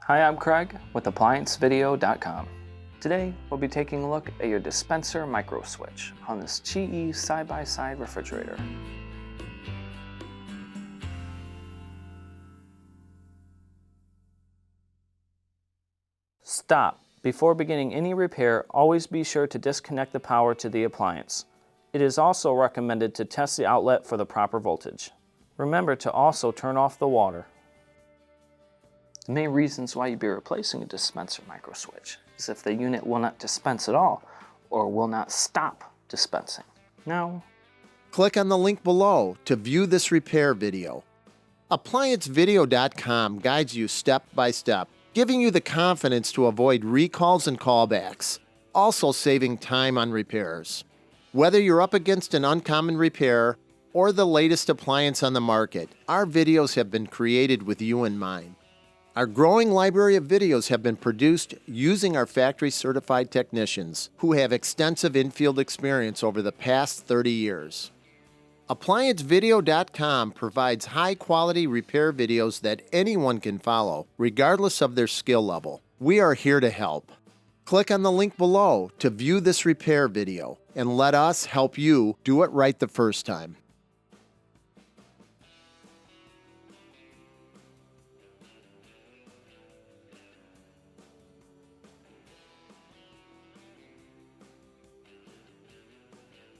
Hi, I'm Craig with ApplianceVideo.com. Today, we'll be taking a look at your dispenser micro switch on this GE side-by-side refrigerator. Stop. Before beginning any repair, always be sure to disconnect the power to the appliance. It is also recommended to test the outlet for the proper voltage. Remember to also turn off the water. The main reasons why you'd be replacing a dispenser micro switch is if the unit will not dispense at all or will not stop dispensing. Now, click on the link below to view this repair video. ApplianceVideo.com guides you step by step, giving you the confidence to avoid recalls and callbacks, also saving time on repairs. Whether you're up against an uncommon repair or the latest appliance on the market, our videos have been created with you in mind. Our growing library of videos have been produced using our factory-certified technicians who have extensive infield experience over the past 30 years. ApplianceVideo.com provides high-quality repair videos that anyone can follow, regardless of their skill level. We are here to help. Click on the link below to view this repair video and let us help you do it right the first time.